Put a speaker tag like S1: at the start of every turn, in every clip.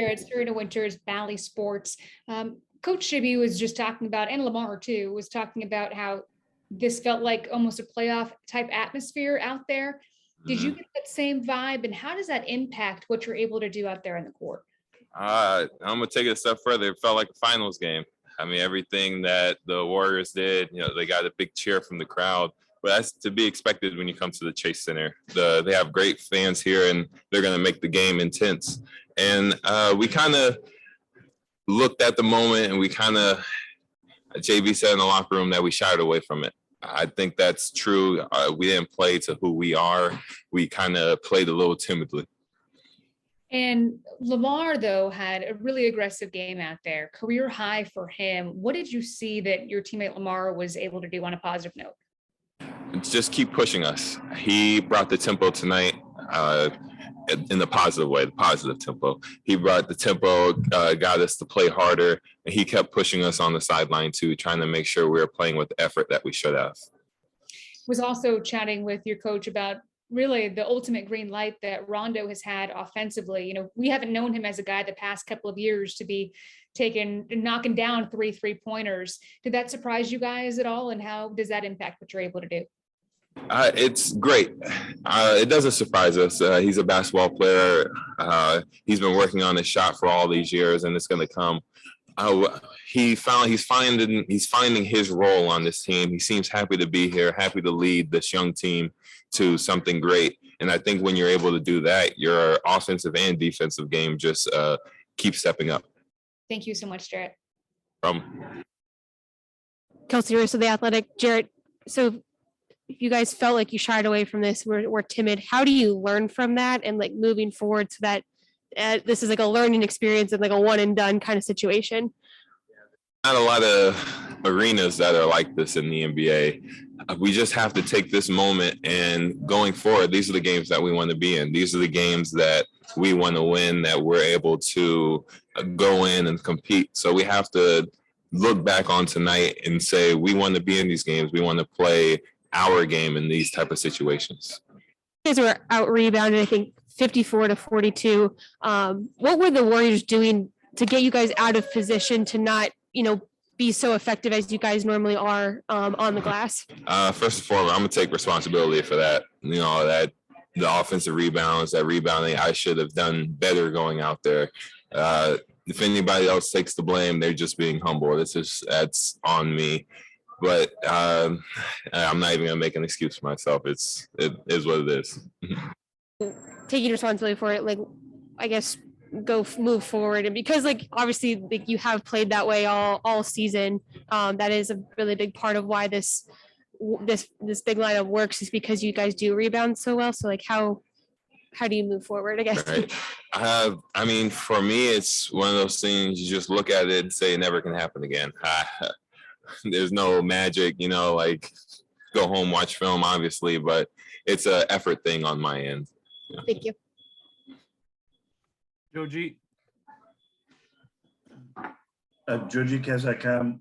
S1: Jarrett, Serena Winters, Bally Sports. Coach Shibby was just talking about, and Lamar too, was talking about how this felt like almost a playoff type atmosphere out there. Did you get that same vibe? And how does that impact what you're able to do out there in the court?
S2: I'm going to take it a step further. It felt like a finals game. I mean, everything that the Warriors did, they got a big cheer from the crowd. But that's to be expected when you come to the Chase Center. They have great fans here, and they're going to make the game intense. And we kind of looked at the moment, and we kind of, JV said in the locker room that we shied away from it. I think that's true. We didn't play to who we are. We kind of played a little timidly.
S1: And Lamar, though, had a really aggressive game out there, career high for him. What did you see that your teammate Lamar was able to do on a positive note?
S2: Just keep pushing us. He brought the tempo tonight in the positive way, the positive tempo. He brought the tempo, got us to play harder, and he kept pushing us on the sideline too, trying to make sure we were playing with the effort that we should have.
S1: Was also chatting with your coach about really the ultimate green light that Rondo has had offensively. We haven't known him as a guy the past couple of years to be knocking down 3 3-pointers. Did that surprise you guys at all? And how does that impact what you're able to do?
S2: It's great. It doesn't surprise us. He's a basketball player. He's been working on his shot for all these years, and it's going to come. He's finding his role on this team. He seems happy to be here, happy to lead this young team to something great. And I think when you're able to do that, your offensive and defensive game just keep stepping up.
S1: Thank you so much, Jarrett.
S3: Kelsey Russo, The Athletic. Jarrett, so you guys felt like you shied away from this, were timid. How do you learn from that and moving forward so that this is like a learning experience and like a one and done kind of situation?
S2: Not a lot of arenas that are like this in the NBA. We just have to take this moment, and going forward, these are the games that we want to be in. These are the games that we want to win, that we're able to go in and compete. So we have to look back on tonight and say, we want to be in these games. We want to play our game in these type of situations.
S3: You guys were out rebounded, I think 54-42. What were the Warriors doing to get you guys out of position to not, be so effective as you guys normally are on the glass?
S2: First and foremost, I'm gonna take responsibility for that. That the offensive rebounds, that rebounding, I should have done better going out there. If anybody else takes the blame, they're just being humble. That's on me. But I'm not even gonna make an excuse for myself. It is what it is.
S3: Taking responsibility for it, I guess move forward, and because obviously you have played that way all season, that is a really big part of why this big lineup works, is because you guys do rebound so well. So how do you move forward, I guess?
S2: Right. I mean, for me, it's one of those things you just look at it and say it never can happen again. There's no magic, go home, watch film, obviously, but it's an effort thing on my end.
S3: Thank you.
S4: Joji.
S5: Joji Kazakam.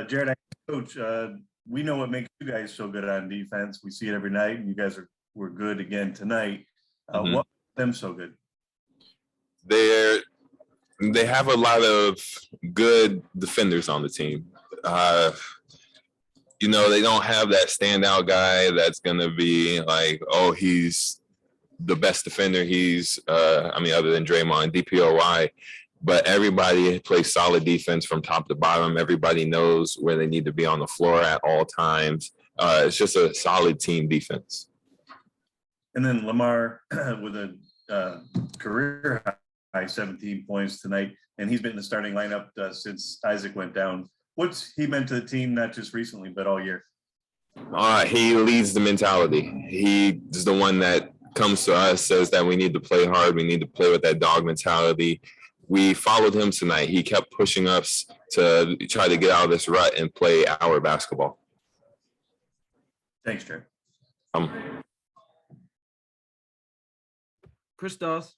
S5: Jarrett, coach, we know what makes you guys so good on defense. We see it every night, and you guys were good again tonight. What makes them so good?
S2: They have a lot of good defenders on the team. They don't have that standout guy that's going to be he's the best defender. He's, other than Draymond, DPOY, but everybody plays solid defense from top to bottom. Everybody knows where they need to be on the floor at all times. It's just a solid team defense.
S5: And then Lamar with a career high 17 points tonight, and he's been in the starting lineup since Isaac went down. What's he meant to the team, not just recently, but all year?
S2: He leads the mentality. He is the one that comes to us, says that we need to play hard. We need to play with that dog mentality. We followed him tonight. He kept pushing us to try to get out of this rut and play our basketball.
S5: Thanks, Trey.
S4: Christos.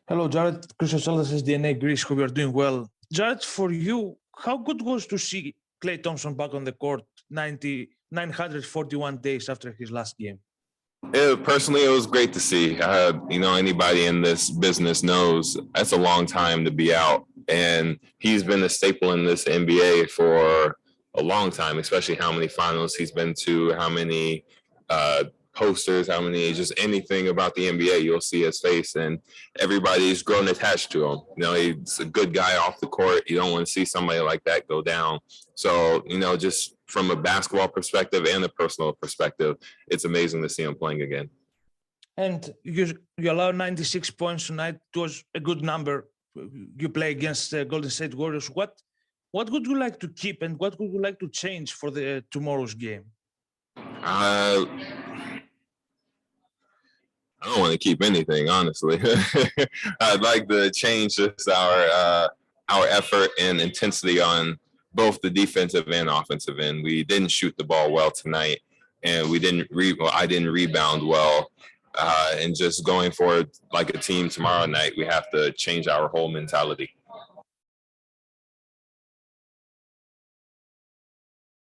S6: Hello, Jarrett. Christos Aldas, DNA Greece. Hope you're doing well. Jarrett, for you, how good was to see Klay Thompson back on the court 941 days after his last game?
S2: Personally, it was great to see. Anybody in this business knows that's a long time to be out. And he's been a staple in this NBA for a long time, especially how many finals he's been to, how many posters, how many, just anything about the NBA, you'll see his face, and everybody's grown attached to him. He's a good guy off the court. You don't want to see somebody like that go down. So, just from a basketball perspective and a personal perspective, it's amazing to see him playing again.
S6: And you allowed 96 points tonight. It was a good number. You play against the Golden State Warriors. What would you like to keep, and what would you like to change for the tomorrow's game?
S2: I don't want to keep anything, honestly. I'd like to change just our effort and intensity on both the defensive and offensive end. We didn't shoot the ball well tonight, and I didn't rebound well. And just going forward like a team tomorrow night, we have to change our whole mentality.